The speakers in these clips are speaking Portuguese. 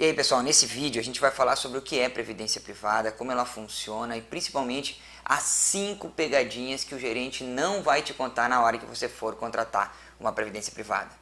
E aí pessoal, nesse vídeo a gente vai falar sobre o que é previdência privada, como ela funciona e principalmente as 5 pegadinhas que o gerente não vai te contar na hora que você for contratar uma previdência privada.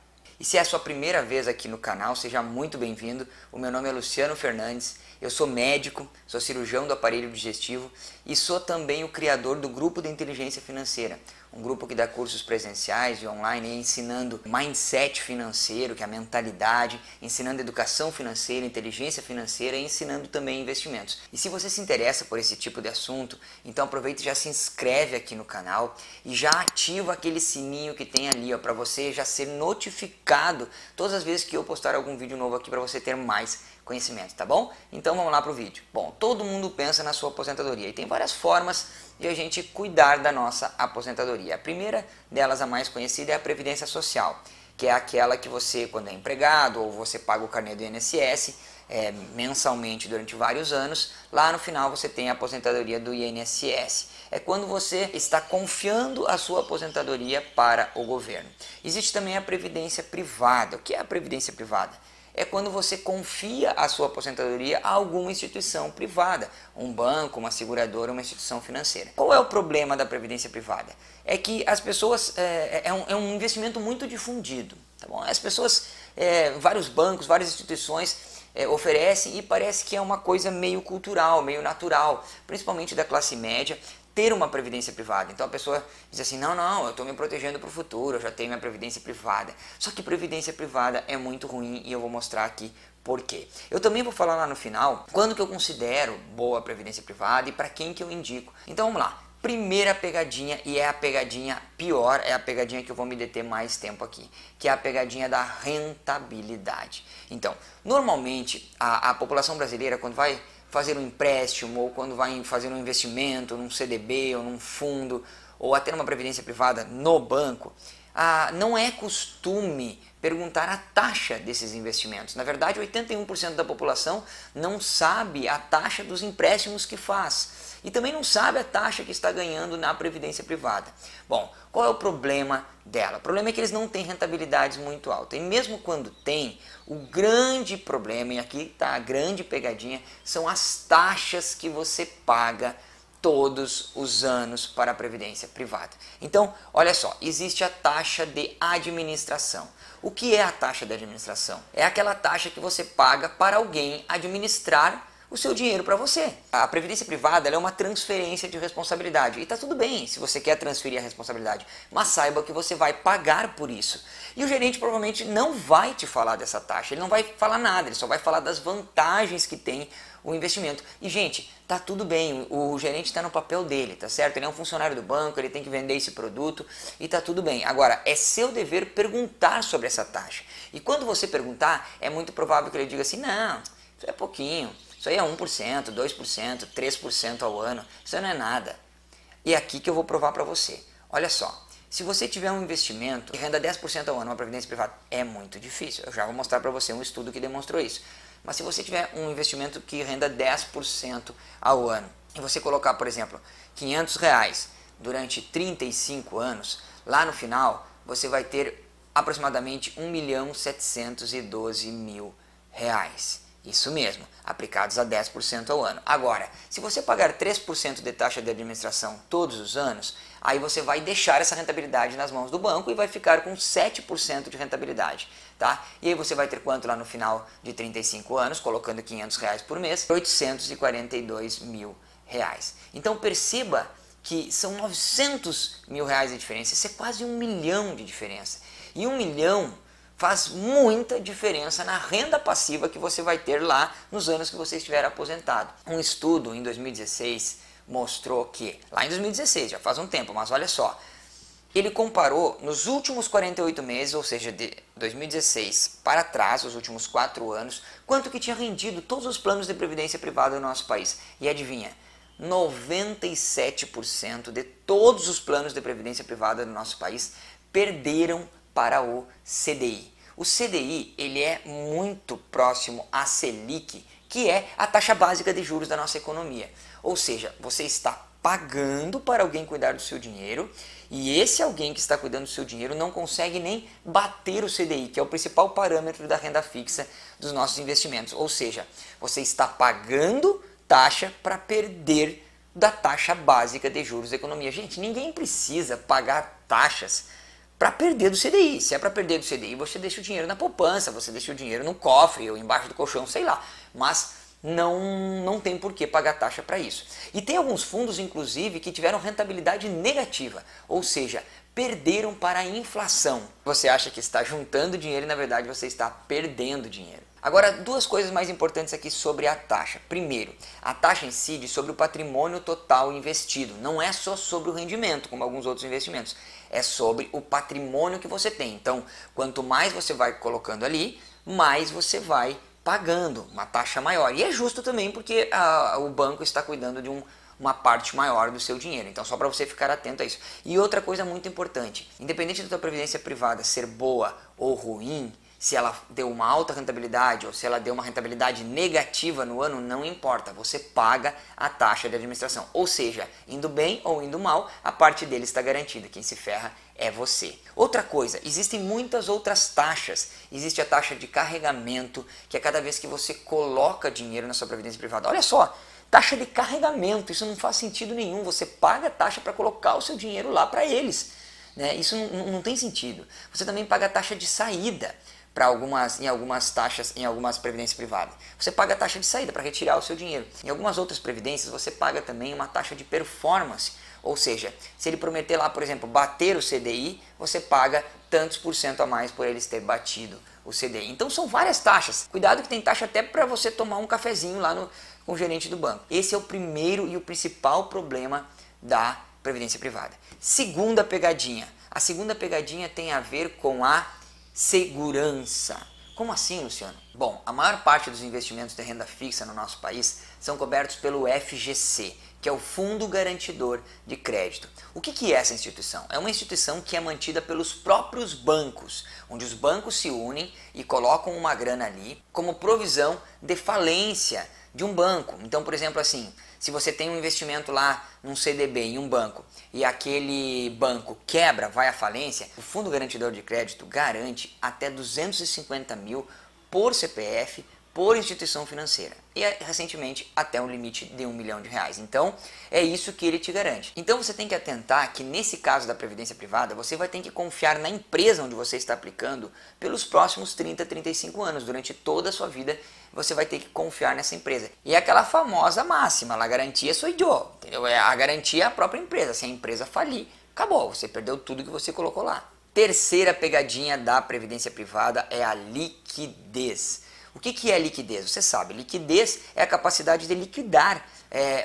E se é a sua primeira vez aqui no canal, seja muito bem-vindo. O meu nome é Luciano Fernandes, eu sou médico, sou cirurgião do aparelho digestivo e sou também o criador do Grupo de Inteligência Financeira, um grupo que dá cursos presenciais e online ensinando mindset financeiro, que é a mentalidade, ensinando educação financeira, inteligência financeira e ensinando também investimentos. E se você se interessa por esse tipo de assunto, então aproveita e já se inscreve aqui no canal e já ativa aquele sininho que tem ali, para você já ser notificado todas as vezes que eu postar algum vídeo novo aqui para você ter mais conhecimento, tá bom? Então vamos lá pro vídeo. Bom, todo mundo pensa na sua aposentadoria e tem várias formas de a gente cuidar da nossa aposentadoria. A primeira delas, a mais conhecida, é a Previdência Social, que é aquela que você, quando é empregado ou você paga o carnê do INSS mensalmente durante vários anos, lá no final você tem a aposentadoria do INSS. É quando você está confiando a sua aposentadoria para o governo. Existe também a Previdência Privada. O que é a Previdência Privada? É quando você confia a sua aposentadoria a alguma instituição privada, um banco, uma seguradora, uma instituição financeira. Qual é o problema da previdência privada? É que as pessoas, é um investimento muito difundido, tá bom? As pessoas, vários bancos, várias instituições oferecem e parece que é uma coisa meio cultural, meio natural, principalmente da classe média, ter uma previdência privada. Então a pessoa diz assim, não, eu estou me protegendo para o futuro, eu já tenho minha previdência privada. Só que previdência privada é muito ruim e eu vou mostrar aqui por quê. Eu também vou falar lá no final quando que eu considero boa a previdência privada e para quem que eu indico. Então vamos lá. Primeira pegadinha, e é a pegadinha pior, é a pegadinha que eu vou me deter mais tempo aqui, que é a pegadinha da rentabilidade. Então, normalmente a população brasileira, quando vai fazer um empréstimo ou quando vai fazer um investimento num CDB ou num fundo ou até numa previdência privada no banco, não é costume perguntar a taxa desses investimentos. Na verdade, 81% da população não sabe a taxa dos empréstimos que faz e também não sabe a taxa que está ganhando na previdência privada. Bom, qual é o problema dela? O problema é que eles não têm rentabilidades muito altas. E mesmo quando tem, o grande problema, e aqui está a grande pegadinha, são as taxas que você paga todos os anos para a previdência privada. Então, olha só, existe a taxa de administração. O que é a taxa de administração? É aquela taxa que você paga para alguém administrar o seu dinheiro para você. A previdência privada ela é uma transferência de responsabilidade. E está tudo bem se você quer transferir a responsabilidade, mas saiba que você vai pagar por isso. E o gerente provavelmente não vai te falar dessa taxa, ele não vai falar nada, ele só vai falar das vantagens que tem o investimento. E gente, tá tudo bem, o gerente está no papel dele, tá certo? Ele é um funcionário do banco, ele tem que vender esse produto e tá tudo bem. Agora, é seu dever perguntar sobre essa taxa. E quando você perguntar, é muito provável que ele diga assim, não, isso é pouquinho. Isso aí é 1%, 2%, 3% ao ano, isso não é nada. E é aqui que eu vou provar para você. Olha só, se você tiver um investimento que renda 10% ao ano, uma previdência privada, é muito difícil. Eu já vou mostrar para você um estudo que demonstrou isso. Mas se você tiver um investimento que renda 10% ao ano, e você colocar, por exemplo, R$500 durante 35 anos, lá no final você vai ter aproximadamente R$1.712.000. Isso mesmo, aplicados a 10% ao ano. Agora, se você pagar 3% de taxa de administração todos os anos, aí você vai deixar essa rentabilidade nas mãos do banco e vai ficar com 7% de rentabilidade. Tá? E aí você vai ter quanto lá no final de 35 anos, colocando R$500 por mês? R$842.000. Então perceba que são R$900.000 de diferença, isso é quase 1 milhão de diferença. E 1 milhão faz muita diferença na renda passiva que você vai ter lá nos anos que você estiver aposentado. Um estudo em 2016 mostrou que, lá em 2016, já faz um tempo, mas olha só, ele comparou nos últimos 48 meses, ou seja, de 2016 para trás, os últimos 4 anos, quanto que tinha rendido todos os planos de previdência privada no nosso país. E adivinha? 97% de todos os planos de previdência privada no nosso país perderam para o CDI. O CDI ele é muito próximo à Selic, que é a taxa básica de juros da nossa economia. Ou seja, você está pagando para alguém cuidar do seu dinheiro, e esse alguém que está cuidando do seu dinheiro não consegue nem bater o CDI, que é o principal parâmetro da renda fixa dos nossos investimentos. Ou seja, você está pagando taxa para perder da taxa básica de juros da economia. Gente, ninguém precisa pagar taxas para perder do CDI. Se é para perder do CDI, você deixa o dinheiro na poupança, você deixa o dinheiro no cofre ou embaixo do colchão, sei lá. Mas não tem por que pagar taxa para isso. E tem alguns fundos, inclusive, que tiveram rentabilidade negativa, ou seja, perderam para a inflação. Você acha que está juntando dinheiro e, na verdade, você está perdendo dinheiro. Agora, duas coisas mais importantes aqui sobre a taxa. Primeiro, a taxa incide sobre o patrimônio total investido. Não é só sobre o rendimento, como alguns outros investimentos. É sobre o patrimônio que você tem. Então, quanto mais você vai colocando ali, mais você vai pagando uma taxa maior. E é justo também porque o banco está cuidando de uma parte maior do seu dinheiro. Então, só para você ficar atento a isso. E outra coisa muito importante, independente da tua previdência privada ser boa ou ruim, se ela deu uma alta rentabilidade ou se ela deu uma rentabilidade negativa no ano, não importa, você paga a taxa de administração. Ou seja, indo bem ou indo mal, a parte dele está garantida. Quem se ferra é você. Outra coisa, existem muitas outras taxas. Existe a taxa de carregamento, que é cada vez que você coloca dinheiro na sua previdência privada. Olha só, taxa de carregamento, isso não faz sentido nenhum. Você paga a taxa para colocar o seu dinheiro lá para eles, né? Isso não tem sentido. Você também paga a taxa de saída em algumas taxas, em algumas previdências privadas. Você paga a taxa de saída para retirar o seu dinheiro. Em algumas outras previdências você paga também uma taxa de performance. Ou seja, se ele prometer lá, por exemplo, bater o CDI, você paga tantos por cento a mais por eles ter batido o CDI. Então são várias taxas. Cuidado que tem taxa até para você tomar um cafezinho lá com o gerente do banco. Esse é o primeiro e o principal problema da previdência privada. Segunda pegadinha. A segunda pegadinha tem a ver com a segurança. Como assim, Luciano? Bom, a maior parte dos investimentos de renda fixa no nosso país são cobertos pelo FGC, que é o Fundo Garantidor de Crédito. O que é essa instituição? É uma instituição que é mantida pelos próprios bancos, onde os bancos se unem e colocam uma grana ali como provisão de falência de um banco. Então, por exemplo, assim, se você tem um investimento lá num CDB em um banco e aquele banco quebra, vai à falência, o Fundo Garantidor de Crédito garante até 250 mil por CPF, por instituição financeira. E recentemente até um limite de R$1 milhão. Então é isso que ele te garante. Então você tem que atentar que nesse caso da previdência privada, você vai ter que confiar na empresa onde você está aplicando pelos próximos 30, 35 anos. Durante toda a sua vida você vai ter que confiar nessa empresa. E é aquela famosa máxima, a garantia sou eu, entendeu? A garantia é a própria empresa. Se a empresa falir, acabou, você perdeu tudo que você colocou lá. Terceira pegadinha da previdência privada é a liquidez. O que é liquidez? Você sabe, liquidez é a capacidade de liquidar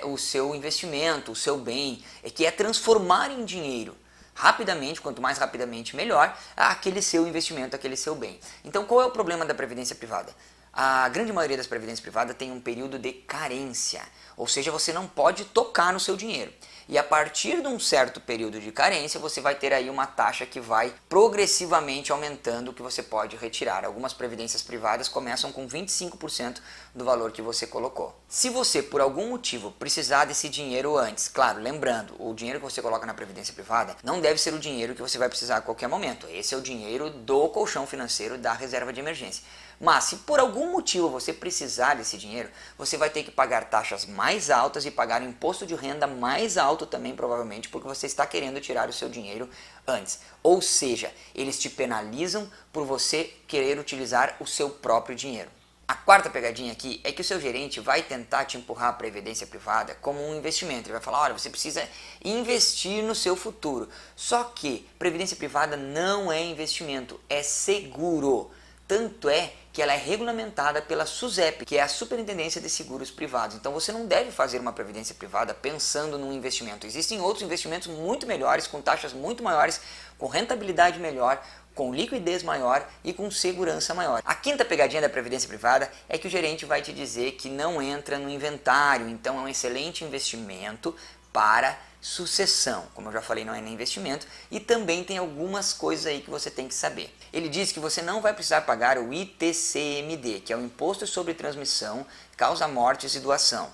o seu investimento, o seu bem, que é transformar em dinheiro rapidamente, quanto mais rapidamente melhor, aquele seu investimento, aquele seu bem. Então qual é o problema da previdência privada? A grande maioria das previdências privadas tem um período de carência, ou seja, você não pode tocar no seu dinheiro. E a partir de um certo período de carência, você vai ter aí uma taxa que vai progressivamente aumentando o que você pode retirar. Algumas previdências privadas começam com 25% do valor que você colocou. Se você, por algum motivo, precisar desse dinheiro antes, claro, lembrando, o dinheiro que você coloca na previdência privada não deve ser o dinheiro que você vai precisar a qualquer momento. Esse é o dinheiro do colchão financeiro da reserva de emergência. Mas se por algum motivo você precisar desse dinheiro, você vai ter que pagar taxas mais altas e pagar um imposto de renda mais alto também, provavelmente, porque você está querendo tirar o seu dinheiro antes. Ou seja, eles te penalizam por você querer utilizar o seu próprio dinheiro. A quarta pegadinha aqui é que o seu gerente vai tentar te empurrar a previdência privada como um investimento. Ele vai falar, olha, você precisa investir no seu futuro. Só que previdência privada não é investimento, é seguro. Tanto é que ela é regulamentada pela SUSEP, que é a Superintendência de Seguros Privados. Então você não deve fazer uma previdência privada pensando num investimento. Existem outros investimentos muito melhores, com taxas muito maiores, com rentabilidade melhor, com liquidez maior e com segurança maior. A quinta pegadinha da previdência privada é que o gerente vai te dizer que não entra no inventário, então é um excelente investimento para sucessão. Como eu já falei, não é nem investimento, e também tem algumas coisas aí que você tem que saber. Ele diz que você não vai precisar pagar o ITCMD, que é o Imposto sobre Transmissão, Causa Mortes e Doação.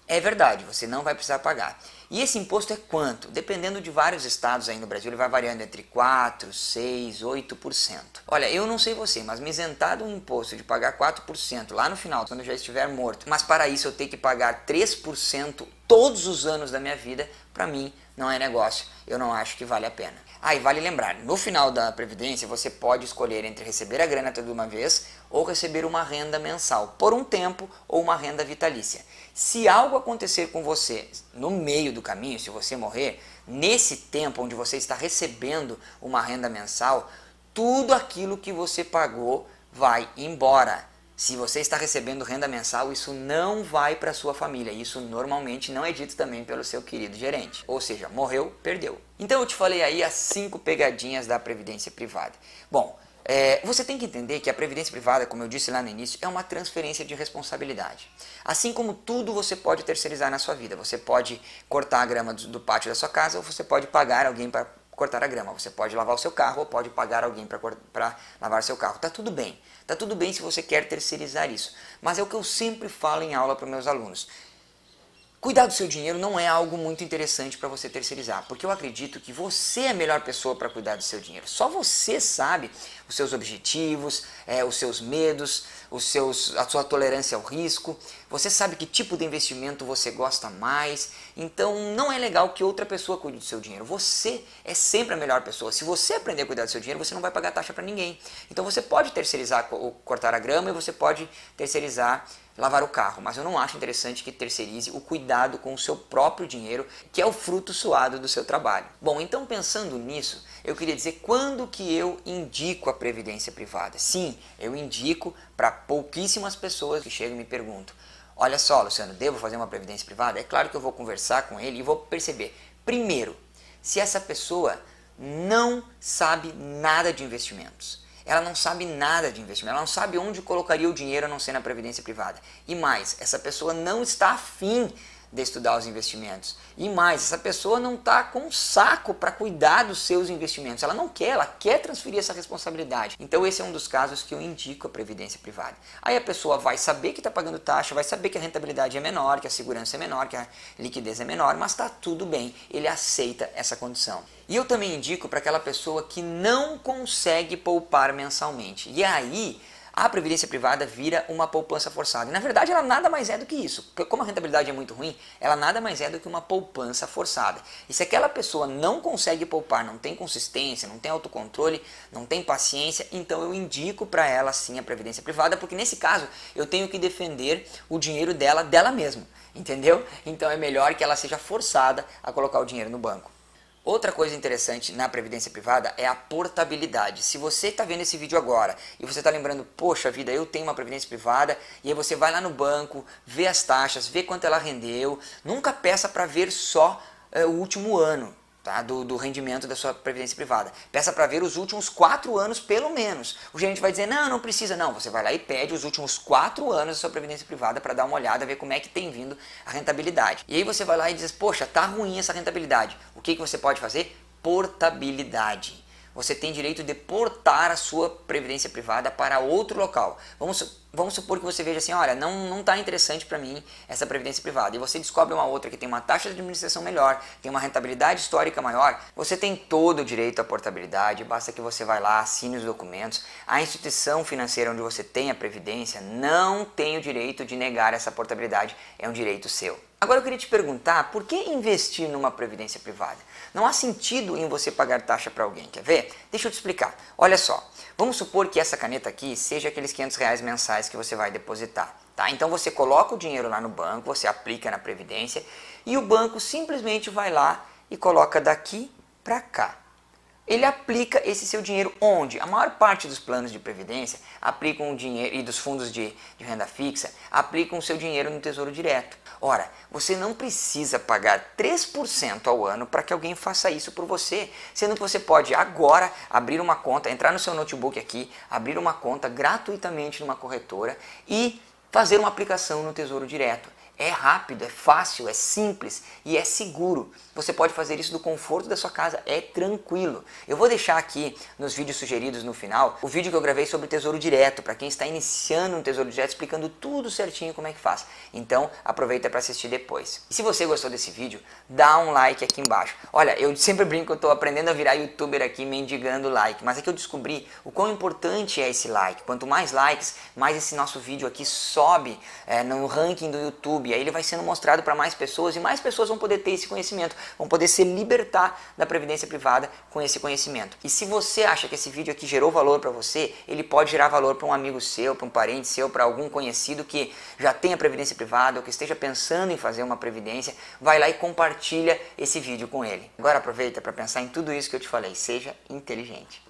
É verdade, você não vai precisar pagar. E esse imposto é quanto? Dependendo de vários estados aí no Brasil, ele vai variando entre 4%, 6%, 8%. Olha, eu não sei você, mas me isentar do imposto de pagar 4% lá no final, quando eu já estiver morto, mas para isso eu ter que pagar 3% todos os anos da minha vida, para mim não é negócio, eu não acho que vale a pena. Ah, e vale lembrar, no final da Previdência você pode escolher entre receber a grana toda de uma vez ou receber uma renda mensal, por um tempo, ou uma renda vitalícia. Se algo acontecer com você no meio do caminho, se você morrer, nesse tempo onde você está recebendo uma renda mensal, tudo aquilo que você pagou vai embora. Se você está recebendo renda mensal, isso não vai para sua família. Isso normalmente não é dito também pelo seu querido gerente. Ou seja, morreu, perdeu. Então eu te falei aí as 5 pegadinhas da previdência privada. Bom, você tem que entender que a previdência privada, como eu disse lá no início, é uma transferência de responsabilidade. Assim como tudo você pode terceirizar na sua vida. Você pode cortar a grama do pátio da sua casa ou você pode pagar alguém para cortar a grama. Você pode lavar o seu carro ou pode pagar alguém para lavar seu carro. Tá tudo bem. Tá tudo bem se você quer terceirizar isso. Mas é o que eu sempre falo em aula para meus alunos. Cuidar do seu dinheiro não é algo muito interessante para você terceirizar, porque eu acredito que você é a melhor pessoa para cuidar do seu dinheiro. Só você sabe os seus objetivos, os seus medos, a sua tolerância ao risco. Você sabe que tipo de investimento você gosta mais. Então não é legal que outra pessoa cuide do seu dinheiro. Você é sempre a melhor pessoa. Se você aprender a cuidar do seu dinheiro, você não vai pagar taxa para ninguém. Então você pode terceirizar cortar a grama e você pode terceirizar lavar o carro, mas eu não acho interessante que terceirize o cuidado com o seu próprio dinheiro, que é o fruto suado do seu trabalho. Bom, então pensando nisso, eu queria dizer quando que eu indico a previdência privada. Sim, eu indico para pouquíssimas pessoas que chegam e me perguntam: olha só, Luciano, devo fazer uma previdência privada? É claro que eu vou conversar com ele e vou perceber, primeiro, se essa pessoa não sabe nada de investimentos. Ela não sabe nada de investimento, ela não sabe onde colocaria o dinheiro a não ser na previdência privada. E mais, essa pessoa não está afim de estudar os investimentos. E mais, essa pessoa não está com saco para cuidar dos seus investimentos. Ela não quer, ela quer transferir essa responsabilidade. Então esse é um dos casos que eu indico a previdência privada. Aí a pessoa vai saber que está pagando taxa, vai saber que a rentabilidade é menor, que a segurança é menor, que a liquidez é menor, mas está tudo bem, ele aceita essa condição. E eu também indico para aquela pessoa que não consegue poupar mensalmente. E aí a previdência privada vira uma poupança forçada. E na verdade ela nada mais é do que isso. Porque como a rentabilidade é muito ruim, ela nada mais é do que uma poupança forçada. E se aquela pessoa não consegue poupar, não tem consistência, não tem autocontrole, não tem paciência, então eu indico para ela sim a previdência privada, porque nesse caso eu tenho que defender o dinheiro dela mesma. Entendeu? Então é melhor que ela seja forçada a colocar o dinheiro no banco. Outra coisa interessante na previdência privada é a portabilidade. Se você está vendo esse vídeo agora e você está lembrando, poxa vida, eu tenho uma previdência privada, e aí você vai lá no banco, vê as taxas, vê quanto ela rendeu, nunca peça para ver só o último ano. Tá, do rendimento da sua previdência privada. Peça para ver os últimos 4 anos pelo menos. O gerente vai dizer, não precisa. Não, você vai lá e pede os últimos 4 anos da sua previdência privada para dar uma olhada, ver como é que tem vindo a rentabilidade. E aí você vai lá e diz, poxa, tá ruim essa rentabilidade. O que você pode fazer? Portabilidade. Você tem direito de portar a sua previdência privada para outro local. Vamos supor que você veja assim, olha, não está interessante para mim essa previdência privada. E você descobre uma outra que tem uma taxa de administração melhor, tem uma rentabilidade histórica maior. Você tem todo o direito à portabilidade, basta que você vá lá, assine os documentos. A instituição financeira onde você tem a previdência não tem o direito de negar essa portabilidade, é um direito seu. Agora eu queria te perguntar, por que investir numa previdência privada? Não há sentido em você pagar taxa para alguém, quer ver? Deixa eu te explicar. Olha só, vamos supor que essa caneta aqui seja aqueles R$500 mensais que você vai depositar. Tá? Então você coloca o dinheiro lá no banco, você aplica na previdência e o banco simplesmente vai lá e coloca daqui para cá. Ele aplica esse seu dinheiro onde? A maior parte dos planos de previdência aplicam o dinheiro, e dos fundos de renda fixa, aplicam o seu dinheiro no Tesouro Direto. Ora, você não precisa pagar 3% ao ano para que alguém faça isso por você, sendo que você pode agora abrir uma conta, entrar no seu notebook aqui, abrir uma conta gratuitamente numa corretora e fazer uma aplicação no Tesouro Direto. É rápido, é fácil, é simples e é seguro. Você pode fazer isso do conforto da sua casa, é tranquilo. Eu vou deixar aqui nos vídeos sugeridos no final o vídeo que eu gravei sobre Tesouro Direto, para quem está iniciando um Tesouro Direto, explicando tudo certinho como é que faz. Então aproveita para assistir depois. E se você gostou desse vídeo, dá um like aqui embaixo. Olha, eu sempre brinco que eu estou aprendendo a virar youtuber aqui mendigando like, mas é que eu descobri o quão importante é esse like. Quanto mais likes, mais esse nosso vídeo aqui sobe no ranking do YouTube. Aí ele vai sendo mostrado para mais pessoas e mais pessoas vão poder ter esse conhecimento, vão poder se libertar da previdência privada com esse conhecimento. E se você acha que esse vídeo aqui gerou valor para você, ele pode gerar valor para um amigo seu, para um parente seu, para algum conhecido que já tenha previdência privada ou que esteja pensando em fazer uma previdência. Vai lá e compartilha esse vídeo com ele. Agora aproveita para pensar em tudo isso que eu te falei. Seja inteligente.